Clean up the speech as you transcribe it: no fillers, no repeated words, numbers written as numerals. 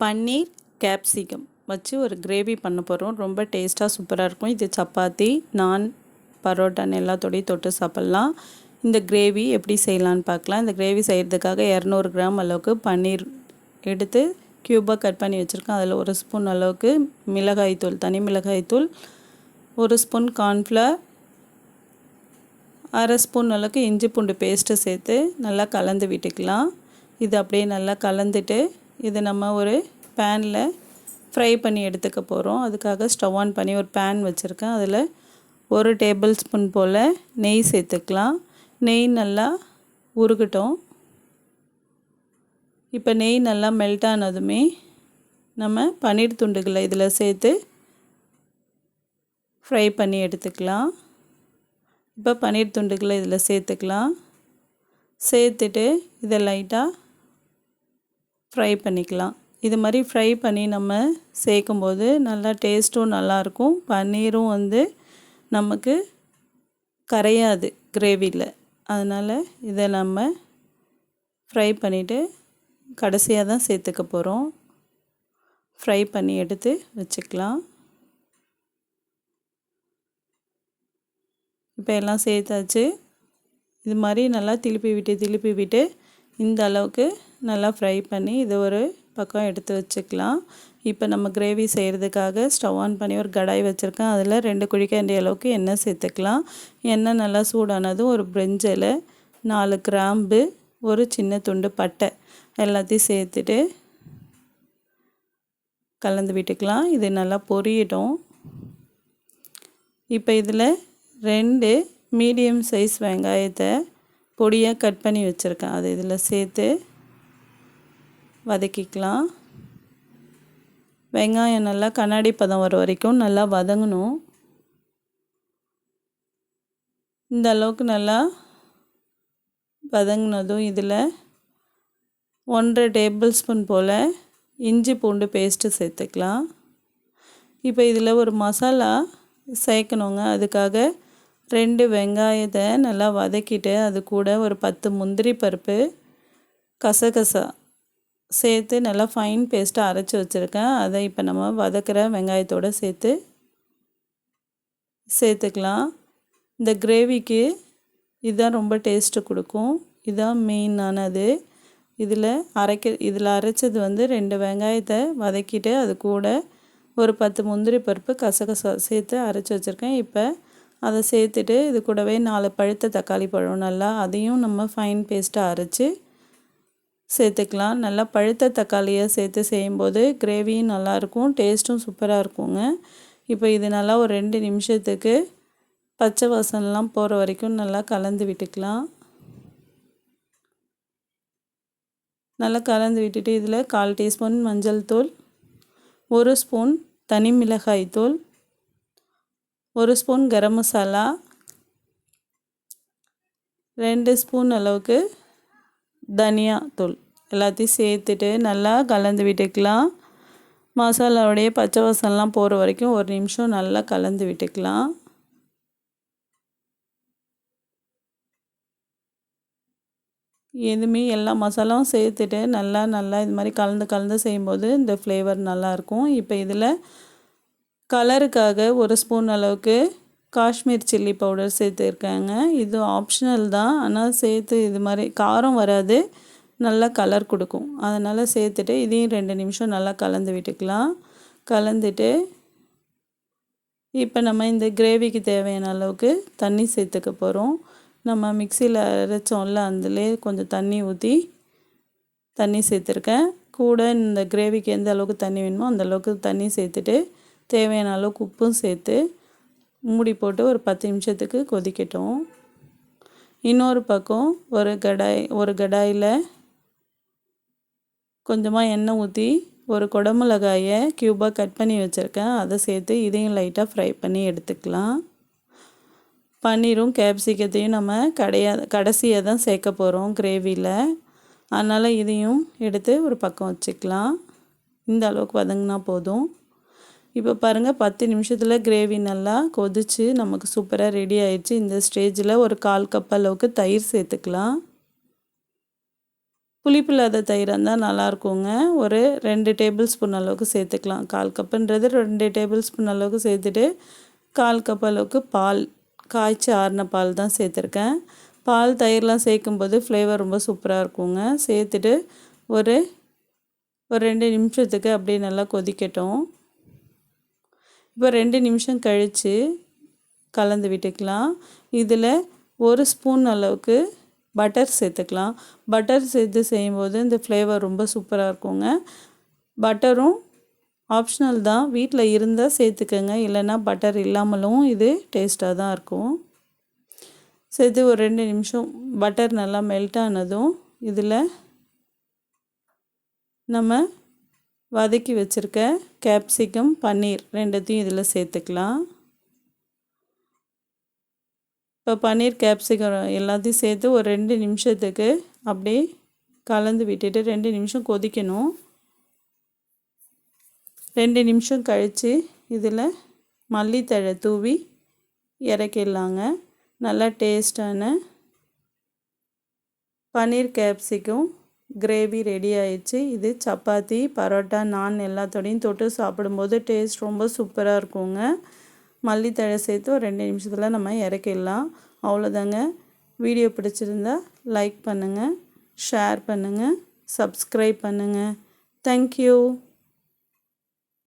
பன்னீர் capsicum வச்சு ஒரு gravy பண்ண போகிறோம். ரொம்ப டேஸ்ட்டாக சூப்பராக இருக்கும். இது சப்பாத்தி, நான், பரோட்டான்னு எல்லாத்தோடையும் தொட்டு சாப்பிட்லாம். இந்த கிரேவி எப்படி செய்யலான்னு பார்க்கலாம். இந்த கிரேவி செய்கிறதுக்காக 200 கிராம் அளவுக்கு பன்னீர் எடுத்து க்யூபாக கட் பண்ணி வச்சுருக்கேன். அதில் 1 ஸ்பூன் அளவுக்கு மிளகாய்த்தூள், தனி மிளகாய்த்தூள், 1 ஸ்பூன் கார்ன்ஃப்ளவர், 1/2 ஸ்பூன் அளவுக்கு இஞ்சி பூண்டு பேஸ்ட்டு சேர்த்து நல்லா கலந்து விட்டுக்கலாம். இது அப்படியே நல்லா கலந்துட்டு இது நம்ம ஒரு பேனில் ஃப்ரை பண்ணி எடுத்துக்க போகிறோம். அதுக்காக ஸ்டவ் ஆன் பண்ணி ஒரு பேன் வச்சுருக்கேன். அதில் 1 டேபிள் ஸ்பூன் போல் நெய் சேர்த்துக்கலாம். நெய் நல்லா உருகட்டும். இப்போ நெய் நல்லா மெல்ட் ஆனதுமே நம்ம பன்னீர் துண்டுகளை இதில் சேர்த்து ஃப்ரை பண்ணி எடுத்துக்கலாம். இப்போ பன்னீர் துண்டுகளை இதில் சேர்த்துக்கலாம். சேர்த்துட்டு இதை லைட்டாக ஃப்ரை பண்ணிக்கலாம். இது மாதிரி ஃப்ரை பண்ணி நம்ம சேர்க்கும்போது நல்லா டேஸ்ட்டும் நல்லாயிருக்கும். பன்னீரும் நமக்கு கரையாது கிரேவியில். அதனால் இதை நம்ம ஃப்ரை பண்ணிவிட்டு கடைசியாக தான் சேர்த்துக்க போகிறோம். ஃப்ரை பண்ணி எடுத்து வச்சுக்கலாம். இப்போ எல்லாம் சேர்த்தாச்சு. இது மாதிரி நல்லா திருப்பி விட்டு இந்த அளவுக்கு நல்லா ஃப்ரை பண்ணி இது ஒரு பக்கம் எடுத்து வச்சுக்கலாம். இப்போ நம்ம கிரேவி செய்கிறதுக்காக ஸ்டவ் ஆன் பண்ணி ஒரு கடாய் வச்சுருக்கேன். அதில் 2 குழிக்கரண்டி அளவுக்கு எண்ணெய் சேர்த்துக்கலாம். எண்ணெய் நல்லா சூடானதும் ஒரு பிரிஞ்சி இலை, 4 கிராம்பு, ஒரு சின்ன துண்டு பட்டை எல்லாத்தையும் சேர்த்துட்டு கலந்து விட்டுக்கலாம். இது நல்லா பொரியட்டும். இப்போ இதில் 2 மீடியம் சைஸ் வெங்காயத்தை பொடியாக கட் பண்ணி வச்சுருக்கேன். அது இதில் சேர்த்து வதக்கிக்கலாம். வெங்காயம் நல்லா கண்ணாடி பதம் வர வரைக்கும் நல்லா வதங்கணும். இந்த அளவுக்கு நல்லா வதங்கினதும் இதில் 1.5 டேபிள் ஸ்பூன் போல் இஞ்சி பூண்டு பேஸ்ட்டு சேர்த்துக்கலாம். இப்போ இதில் ஒரு மசாலா சேர்க்கணுங்க. அதுக்காக 2 வெங்காயத்தை நல்லா வதக்கிட்டு அது கூட ஒரு 10 முந்திரி பருப்பு, கசகசா சேர்த்து நல்லா ஃபைன் பேஸ்ட்டாக அரைச்சி வச்சுருக்கேன். அதை இப்போ நம்ம வதக்கிற வெங்காயத்தோடு சேர்த்துக்கலாம். இந்த கிரேவிக்கு இதுதான் ரொம்ப டேஸ்ட்டு கொடுக்கும். இதுதான் மெயினானது. இதில் அரைச்சது 2 வெங்காயத்தை வதக்கிட்டு அது கூட ஒரு 10 முந்திரி பருப்பு, கசகசா சேர்த்து அரைச்சி வச்சுருக்கேன். இப்போ அதை சேர்த்துட்டு இது கூடவே 4 பழுத்த தக்காளி பழம் நல்லா அதையும் நம்ம ஃபைன் பேஸ்ட்டாக அரைச்சி சேர்த்துக்கலாம். நல்லா பழுத்த தக்காளியை சேர்த்து செய்யும்போது கிரேவியும் நல்லாயிருக்கும், டேஸ்ட்டும் சூப்பராக இருக்குங்க. இப்போ இது நல்லா ஒரு 2 நிமிஷத்துக்கு பச்சை வாசனைலாம் போகிற வரைக்கும் நல்லா கலந்து விட்டுக்கலாம். நல்லா கலந்து விட்டுட்டு இதில் 1/4 டீஸ்பூன் மஞ்சள் தூள், 1 ஸ்பூன் தனி மிளகாய் தூள், 1 ஸ்பூன் கரம் மசாலா, 2 ஸ்பூன் அளவுக்கு தனியா தூள் எல்லாத்தையும் சேர்த்துட்டு நல்லா கலந்து விட்டுக்கலாம். மசாலாவுடைய பச்சை வாசனைலாம் போகிற வரைக்கும் 1 நிமிஷம் நல்லா கலந்து விட்டுக்கலாம். எல்லா மசாலாவும் சேர்த்துட்டு நல்லா இது மாதிரி கலந்து செய்யும்போது இந்த ஃப்ளேவர் நல்லாயிருக்கும். இப்போ இதில் கலருக்காக 1 ஸ்பூன் அளவுக்கு காஷ்மீர் சில்லி பவுடர் சேர்த்துருக்காங்க. இது ஆப்ஷனல் தான், ஆனால் சேர்த்து இது மாதிரி காரம் வராது, நல்லா கலர் கொடுக்கும். அதனால் சேர்த்துட்டு இதையும் 2 நிமிஷம் நல்லா கலந்து விட்டுக்கலாம். கலந்துட்டு இப்போ நம்ம இந்த கிரேவிக்கு தேவையான அளவுக்கு தண்ணி சேர்த்துக்க போகிறோம். நம்ம மிக்சியில் அரைச்சோம்ல, அதிலே கொஞ்சம் தண்ணி ஊற்றி தண்ணி சேர்த்துருக்கேன். கூட இந்த கிரேவிக்கு எந்த அளவுக்கு தண்ணி வேணுமோ அந்த அளவுக்கு தண்ணி சேர்த்துட்டு தேவையான அளவுக்கு உப்பும் சேர்த்து மூடி போட்டு ஒரு 10 நிமிஷத்துக்கு கொதிக்கட்டும். இன்னொரு பக்கம் ஒரு கடாயில் கொஞ்சமாக எண்ணெய் ஊற்றி ஒரு குடமிளகாயை க்யூபாக கட் பண்ணி வச்சுருக்கேன். அதை சேர்த்து இதையும் லைட்டாக ஃப்ரை பண்ணி எடுத்துக்கலாம். பன்னீரும் கேப்சிகத்தையும் நம்ம கடைசியாக தான் சேர்க்க போகிறோம் கிரேவியில். அதனால் இதையும் எடுத்து ஒரு பக்கம் வச்சுக்கலாம். இந்த அளவுக்கு வதங்கினா போதும். இப்போ பாருங்கள், 10 நிமிஷத்தில் கிரேவி நல்லா கொதித்து நமக்கு சூப்பராக ரெடி ஆயிடுச்சு. இந்த ஸ்டேஜில் ஒரு 1/4 கப் அளவுக்கு தயிர் சேர்த்துக்கலாம். புளிப்பு இல்லாத தயிராக இருந்தால் நல்லாயிருக்குங்க. ஒரு 2 டேபிள் ஸ்பூன் அளவுக்கு சேர்த்துக்கலாம். 1/4 கப்புன்றது 2 டேபிள் ஸ்பூன் அளவுக்கு சேர்த்துட்டு 1/4 கப் அளவுக்கு பால், காய்ச்சி ஆறின பால் தான் சேர்த்துருக்கேன். பால் தயிர்லாம் சேர்க்கும்போது ஃப்ளேவர் ரொம்ப சூப்பராக இருக்குங்க. சேர்த்துட்டு ஒரு 2 நிமிஷத்துக்கு அப்படியே நல்லா கொதிக்கட்டும். இப்போ 2 நிமிஷம் கழித்து கலந்து விட்டுக்கலாம். இதில் 1 ஸ்பூன் அளவுக்கு பட்டர் சேர்த்துக்கலாம். பட்டர் சேர்த்து செய்யும்போது இந்த ஃப்ளேவர் ரொம்ப சூப்பராக இருக்குங்க. பட்டரும் ஆப்ஷனல் தான், வீட்டில் இருந்தால் சேர்த்துக்கங்க, இல்லைன்னா பட்டர் இல்லாமலும் இது டேஸ்ட்டாக தான் இருக்கும். சேர்த்து ஒரு 2 நிமிஷம் பட்டர் நல்லா மெல்ட் ஆனதும் இதில் நம்ம வதக்கி வச்சுருக்க கேப்சிகம், பன்னீர் ரெண்டுத்தையும் இதில் சேர்த்துக்கலாம். இப்போ பன்னீர், கேப்சிகம் எல்லாத்தையும் சேர்த்து ஒரு 2 நிமிஷத்துக்கு அப்படியே கலந்து விட்டுட்டு 2 நிமிஷம் கொதிக்கணும். 2 நிமிஷம் கழித்து இதில் மல்லித்தழை தூவி இறக்கிடலாங்க. நல்லா டேஸ்டான பன்னீர் கேப்சிகம் கிரேவி ரெடி ஆயிடுச்சு. இது சப்பாத்தி, பரோட்டா, நான் எல்லாத்தோடையும் தொட்டு சாப்பிடும்போது டேஸ்ட் ரொம்ப சூப்பராக இருக்குங்க. மல்லித்தழை சேர்த்து ஒரு 2 நிமிஷத்தில் நம்ம இறக்கிடலாம். அவ்வளோதாங்க. வீடியோ பிடிச்சிருந்தா லைக் பண்ணுங்கள், ஷேர் பண்ணுங்கள், சப்ஸ்கிரைப் பண்ணுங்கள். தேங்க்யூ.